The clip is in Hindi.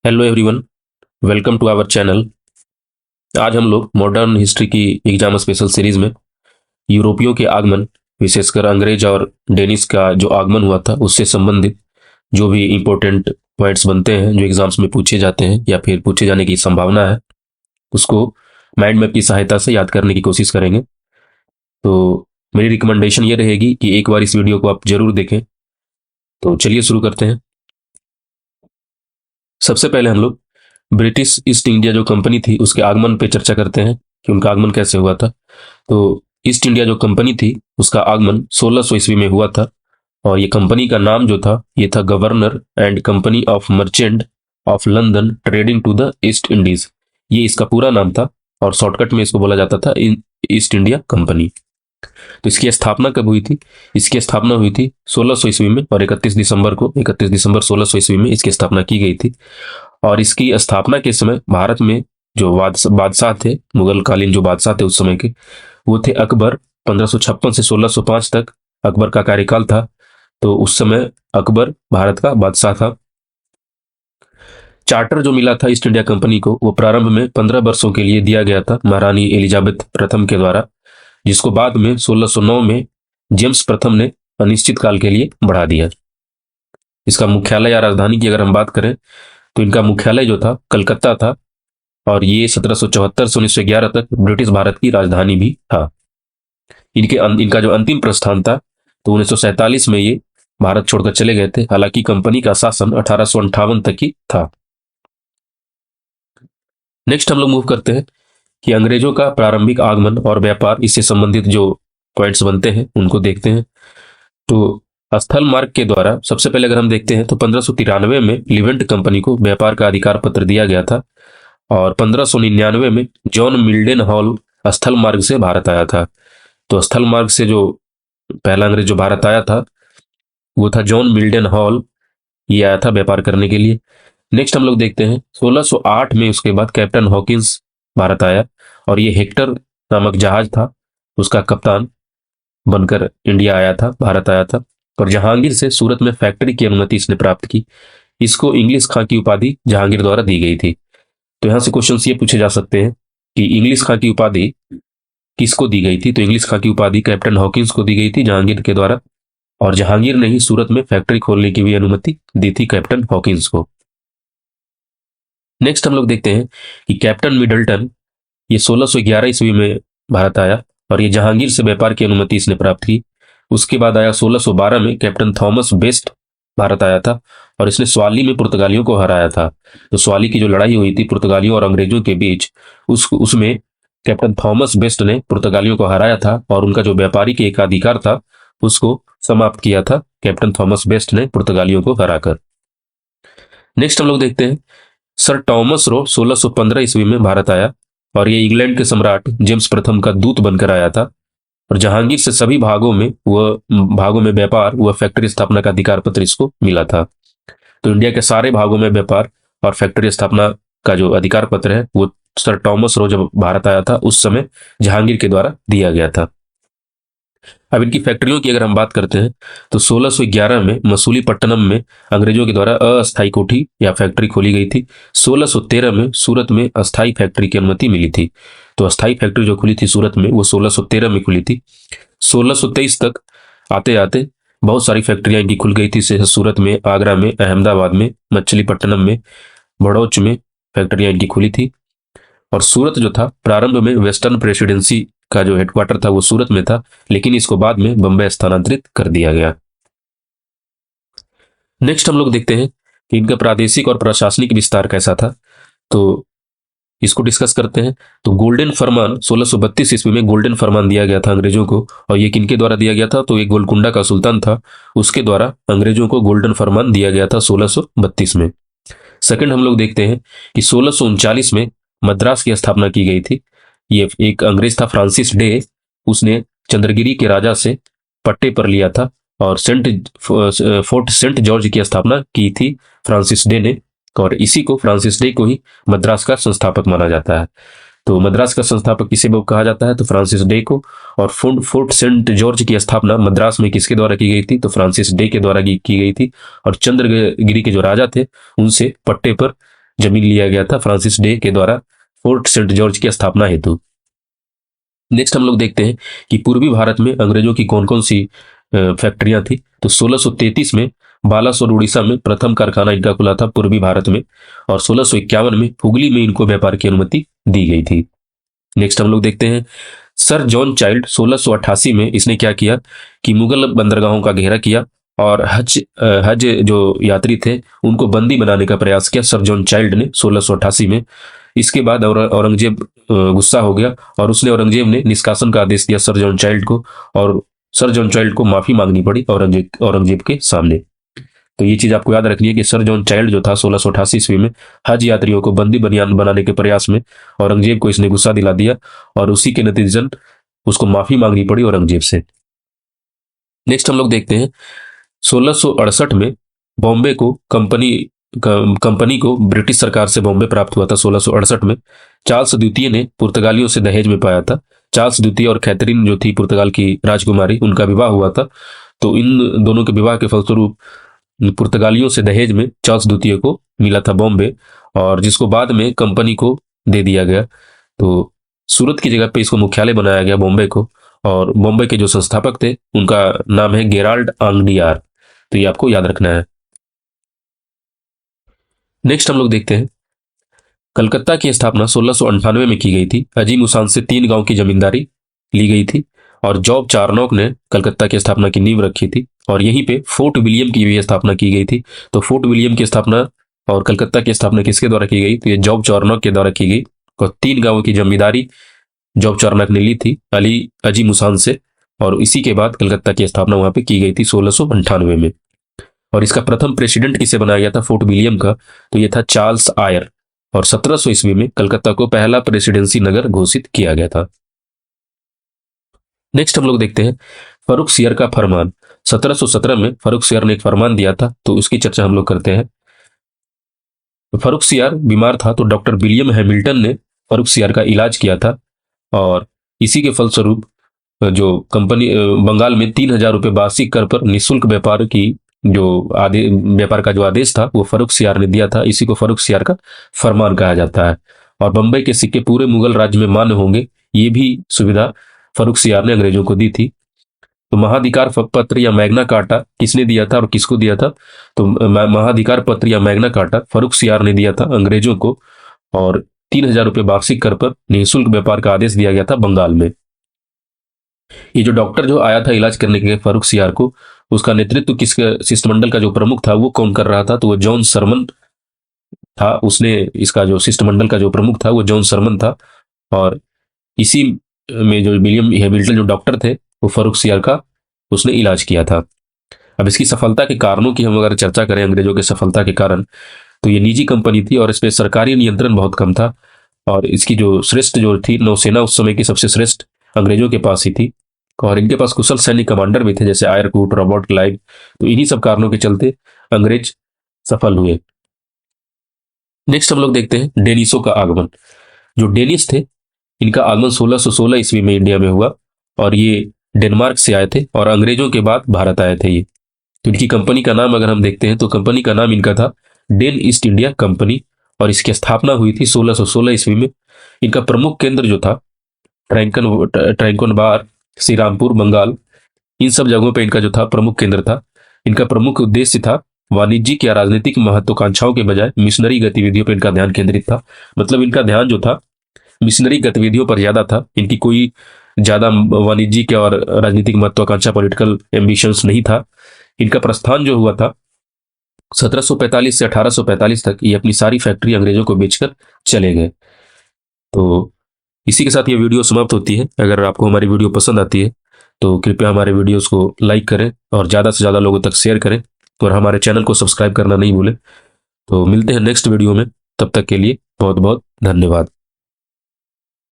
Hello everyone, welcome to our channel. आज हम लोग मॉडर्न हिस्ट्री की एग्जाम स्पेशल सीरीज में यूरोपियों के आगमन, विशेषकर अंग्रेज और डेनिस का जो आगमन हुआ था उससे संबंधित जो भी इम्पोर्टेंट पॉइंट्स बनते हैं, जो एग्जाम्स में पूछे जाते हैं या फिर पूछे जाने की संभावना है, उसको माइंड मैप की सहायता से याद करने की कोशिश करेंगे। तो मेरी रिकमेंडेशन ये रहेगी कि एक बार इस वीडियो को आप जरूर देखें। तो चलिए शुरू करते हैं। सबसे पहले हम लोग ब्रिटिश ईस्ट इंडिया जो कंपनी थी उसके आगमन पे चर्चा करते हैं कि उनका आगमन कैसे हुआ था। तो ईस्ट इंडिया जो कंपनी थी उसका आगमन 1600 ईस्वी में हुआ था, और ये कंपनी का नाम जो था ये था governor and company of merchant of London trading to the East Indies. ये इसका पूरा नाम था और शॉर्टकट में इसको बोला जाता था ईस्ट इंडिया कंपनी। तो इसकी स्थापना कब हुई थी? इसकी स्थापना हुई थी 1600 ईस्वी में, और 31 दिसंबर 1600 ईस्वी में इसकी स्थापना की गई थी। और इसकी स्थापना के समय भारत में जो बादशाह थे, मुगल कालीन जो बादशाह थे उस समय के, वो थे अकबर। 1556 से 1605 तक अकबर का कार्यकाल था। तो उस समय अकबर भारत का बादशाह था। चार्टर जो मिला था ईस्ट इंडिया कंपनी को वो प्रारंभ में 15 वर्षों के लिए दिया गया था महारानी एलिजाबेथ प्रथम के द्वारा, जिसको बाद में 1609 में जेम्स प्रथम ने अनिश्चित काल के लिए बढ़ा दिया। इसका मुख्यालय या राजधानी की अगर हम बात करें तो इनका मुख्यालय जो था कलकत्ता था, और ये 1774 से 1911 तक ब्रिटिश भारत की राजधानी भी था। इनका जो अंतिम प्रस्थान था तो 1947 में ये भारत छोड़कर चले गए थे। हालांकि कंपनी का शासन 1858 तक ही था। नेक्स्ट हम लोग मूव करते हैं कि अंग्रेजों का प्रारंभिक आगमन और व्यापार, इससे संबंधित जो पॉइंट्स बनते हैं उनको देखते हैं। तो स्थल मार्ग के द्वारा सबसे पहले अगर हम देखते हैं तो 1593 में लिवेंट कंपनी को व्यापार का अधिकार पत्र दिया गया था, और 1599 में जॉन मिल्डन हॉल स्थल मार्ग से भारत आया था। तो स्थल मार्ग से जो पहला अंग्रेज जो भारत आया था वो था जॉन मिल्डन हॉल। ये आया था व्यापार करने के लिए। नेक्स्ट हम लोग देखते हैं 1608 में उसके बाद कैप्टन हॉकिंस भारत आया, और ये हेक्टर नामक जहाज था, उसका कप्तान बनकर इंडिया आया था, भारत आया था। और जहांगीर से सूरत में फैक्ट्री की अनुमति इसने प्राप्त की। इसको इंग्लिश खां की उपाधि जहांगीर द्वारा दी गई थी। तो यहां से क्वेश्चन ये पूछे जा सकते हैं कि इंग्लिश खां की उपाधि किसको दी गई थी? तो इंग्लिश खां की उपाधि कैप्टन हॉकिंस को दी गई थी जहांगीर के द्वारा, और जहांगीर ने ही सूरत में फैक्ट्री खोलने की भी अनुमति दी थी कैप्टन हॉकिंस को। नेक्स्ट हम लोग देखते हैं कि कैप्टन मिडल्टन ये 1611 ईस्वी में भारत आया, और ये जहांगीर से व्यापार की अनुमति इसने प्राप्त की। उसके बाद आया 1612 में कैप्टन थॉमस बेस्ट भारत आया था, और इसने स्वाली में पुर्तगालियों को हराया था। तो स्वाली की जो लड़ाई हुई थी पुर्तगालियों और अंग्रेजों के बीच, उसमें कैप्टन थॉमस बेस्ट ने पुर्तगालियों को हराया था, और उनका जो व्यापारिक एकाधिकार था उसको समाप्त किया था कैप्टन थॉमस बेस्ट ने पुर्तगालियों को हराकर। नेक्स्ट हम लोग देखते हैं सर टॉमस रो 1615 ईस्वी में भारत आया, और ये इंग्लैंड के सम्राट जेम्स प्रथम का दूत बनकर आया था। और जहांगीर से सभी भागों में व्यापार व फैक्ट्री स्थापना का अधिकार पत्र इसको मिला था। तो इंडिया के सारे भागों में व्यापार और फैक्ट्री स्थापना का जो अधिकार पत्र है वो सर टॉमस रो जब भारत आया था उस समय जहांगीर के द्वारा दिया गया था। अब इनकी फैक्ट्रियों की अगर हम बात करते हैं तो 1611 में मसूलीपट्टनम में अंग्रेजों के द्वारा अस्थायी कोठी या फैक्ट्री खोली गई थी। 1613 में सूरत में अस्थायी फैक्ट्री की अनुमति मिली थी। तो अस्थायी फैक्ट्री जो खुली थी सूरत में वो 1613 में खुली थी। 1623 तक आते आते बहुत सारी फैक्ट्रियां इनकी खुल गई थी। सूरत में, आगरा में, अहमदाबाद में, मछलीपट्टनम में, भड़ौच में फैक्ट्रियां इनकी खुली थी। और सूरत जो था प्रारंभ में वेस्टर्न प्रेसिडेंसी का जो हेडक्वार्टर था वो सूरत में था, लेकिन इसको बाद में बंबई स्थानांतरित कर दिया गया। नेक्स्ट हम लोग देखते हैं कि इनका प्रादेशिक और प्रशासनिक विस्तार कैसा था, तो इसको डिस्कस करते हैं। तो गोल्डन फरमान 1632 ईस्वी में गोल्डन फरमान दिया गया था अंग्रेजों को, और ये किनके द्वारा दिया गया था? तो एक गोलकुंडा का सुल्तान था, उसके द्वारा अंग्रेजों को गोल्डन फरमान दिया गया था 1632 में। सेकंड हम लोग देखते हैं कि 1639 में मद्रास की स्थापना की गई थी। ये एक अंग्रेज था फ्रांसिस डे, उसने चंद्रगिरी के राजा से पट्टे पर लिया था, और फोर्ट सेंट जॉर्ज की स्थापना की थी फ्रांसिस डे ने, और इसी को फ्रांसिस डे को ही मद्रास का संस्थापक माना जाता है। तो मद्रास का संस्थापक किसे कहा जाता है? तो फ्रांसिस डे को। और फोर्ट सेंट जॉर्ज की स्थापना मद्रास में किसके द्वारा की गई थी? तो फ्रांसिस डे के द्वारा की गई थी। और चंद्रगिरी के जो राजा थे उनसे पट्टे पर जमीन लिया गया था फ्रांसिस डे के द्वारा फोर्ट सेंट जॉर्ज की स्थापना हेतु। नेक्स्ट हम लोग देखते हैं कि पूर्वी भारत में अंग्रेजों की कौन कौन सी फैक्ट्रियां थी। तो 1633 में बालासोर उड़ीसा में प्रथम कारखाना इनका खुला था पूर्वी भारत में, और 1651 में हुगली में इनको व्यापार की अनुमति दी गई थी। नेक्स्ट हम लोग देखते हैं सर जॉन चाइल्ड 1688 में इसने क्या किया कि मुगल बंदरगाहों का घेरा किया और हज जो यात्री थे उनको बंदी बनाने का प्रयास किया सर जॉन चाइल्ड ने 1688 में। इसके बाद औरंगजेब गुस्सा हो गया और उसने औरंगजेब ने निष्कासन का आदेश दिया सर जॉन चाइल्ड को, और सर जॉन चाइल्ड को माफी मांगनी पड़ी औरंगजेब के सामने। तो ये चीज आपको याद रखनी है कि सर जॉन चाइल्ड जो था 1688 ईस्वी में हज यात्रियों को बंदी बनियान बनाने के प्रयास में औरंगजेब को इसने गुस्सा दिला दिया और उसी के नतीजन उसको माफी मांगनी पड़ी औरंगजेब से। नेक्स्ट हम लोग देखते हैं 1668 में बॉम्बे को कंपनी को ब्रिटिश सरकार से बॉम्बे प्राप्त हुआ था 1668 में। चार्ल्स द्वितीय ने पुर्तगालियों से दहेज में पाया था। चार्ल्स द्वितीय और कैथरीन जो थी पुर्तगाल की राजकुमारी, उनका विवाह हुआ था। तो इन दोनों के विवाह के फलस्वरूप पुर्तगालियों से दहेज में चार्ल्स द्वितीय को मिला था बॉम्बे, और जिसको बाद में कंपनी को दे दिया गया। तो सूरत की जगह पे इसको मुख्यालय बनाया गया बॉम्बे को, और बॉम्बे के जो संस्थापक थे उनका नाम है गेराल्ड आंगडियार। तो ये आपको याद रखना है। नेक्स्ट हम लोग देखते हैं कलकत्ता की स्थापना 1698 में की गई थी। अजीम उसान से 3 गांव की जमींदारी ली गई थी और जॉब चार्नोक ने कलकत्ता की स्थापना की नींव रखी थी, और यहीं पे फोर्ट विलियम की भी स्थापना की गई थी। तो फोर्ट विलियम की स्थापना और कलकत्ता की स्थापना किसके द्वारा की गई? तो ये जॉब चार्नोक के द्वारा की गई, और 3 गांवों की जमींदारी जॉब चार्नोक ने ली थी अजीम उसान से, और इसी के बाद कलकत्ता की स्थापना वहां पे की गई थी 1698 में। और इसका प्रथम प्रेसिडेंट किसे बनाया गया था फोर्ट विलियम का? तो यह था चार्ल्स आयर, और 1700 ईस्वी में कलकत्ता को पहला प्रेसिडेंसी नगर घोषित किया गया था। नेक्स्ट हम लोग देखते हैं फर्रुखसियर का फरमान। 1717 में फर्रुखसियर ने एक फरमान दिया था, तो उसकी चर्चा हम लोग करते हैं। फर्रुखसियर बीमार था तो डॉक्टर विलियम हैमिल्टन ने फर्रुखसियर का इलाज किया था, और इसी के फलस्वरूप जो कंपनी बंगाल में 3000 रुपये वार्षिक कर पर निःशुल्क व्यापार का जो आदेश था वो फर्रुखसियर ने दिया था। इसी को फर्रुखसियर का फरमान कहा जाता है। और बंबई के सिक्के पूरे मुगल राज्य में मान्य होंगे, ये भी सुविधा फर्रुखसियर ने अंग्रेजों को दी थी। तो महाधिकार पत्र या मैग्ना कार्टा किसने दिया था और किसको दिया था? तो महाधिकार पत्र या मैग्ना कार्टा फर्रुखसियर ने दिया था अंग्रेजों को, और 3000 रुपये वार्षिक कर पर निःशुल्क व्यापार का आदेश दिया गया था बंगाल में। ये जो डॉक्टर जो आया था इलाज करने के लिए फर्रुखसियर को, उसका नेतृत्व किसका शिष्टमंडल का जो प्रमुख था वो कौन कर रहा था? तो वो जॉन सरमन था। उसने इसका जो शिष्टमंडल का जो प्रमुख था वो जॉन सरमन था, और इसी में जो विलियम हैमिल्टन जो डॉक्टर थे वो फर्रुखसियर का उसने इलाज किया था। अब इसकी सफलता के कारणों की हम अगर चर्चा करें, अंग्रेजों की सफलता के कारण, तो ये निजी कंपनी थी और इस पर सरकारी नियंत्रण बहुत कम था, और इसकी जो श्रेष्ठ जो थी नौसेना उस समय की सबसे श्रेष्ठ अंग्रेजों के पास ही थी, और इनके पास कुशल सैन्य कमांडर भी थे जैसे आयरकूट, रॉबर्ट क्लाइव। तो इन्हीं सब कारणों के चलते अंग्रेज सफल हुए। नेक्स्ट हम लोग देखते हैं डेनिसों का आगमन। जो डेनिस थे इनका आगमन 1616 ईस्वी में इंडिया में हुआ, और ये डेनमार्क से आए थे और अंग्रेजों के बाद भारत आए थे ये। तो इनकी कंपनी का नाम अगर हम देखते हैं तो कंपनी का नाम इनका था डेन ईस्ट इंडिया कंपनी, और इसकी स्थापना हुई थी 1616 ईस्वी में। इनका प्रमुख केंद्र जो था ट्रैंकोनबार, श्री रामपुर, बंगाल, इन सब जगहों पे इनका जो था प्रमुख केंद्र था। इनका प्रमुख उद्देश्य था वाणिज्यिक या राजनीतिक महत्वाकांक्षाओं के बजाय मिशनरी गतिविधियों पर इनका ध्यान केंद्रित था। मतलब इनका ध्यान जो था मिशनरी गतिविधियों पर ज्यादा था। इनकी कोई ज्यादा वाणिज्यिक और राजनीतिक महत्वाकांक्षा, पॉलिटिकल एम्बिशंस नहीं था। इनका प्रस्थान जो हुआ था 1745 से 1845 तक, ये अपनी सारी फैक्ट्री अंग्रेजों को बेचकर चले गए। तो इसी के साथ ये वीडियो समाप्त होती है। अगर आपको हमारी वीडियो पसंद आती है तो कृपया हमारे वीडियोस को लाइक करें और ज़्यादा से ज़्यादा लोगों तक शेयर करें, और हमारे चैनल को सब्सक्राइब करना नहीं भूलें। तो मिलते हैं नेक्स्ट वीडियो में, तब तक के लिए बहुत बहुत धन्यवाद।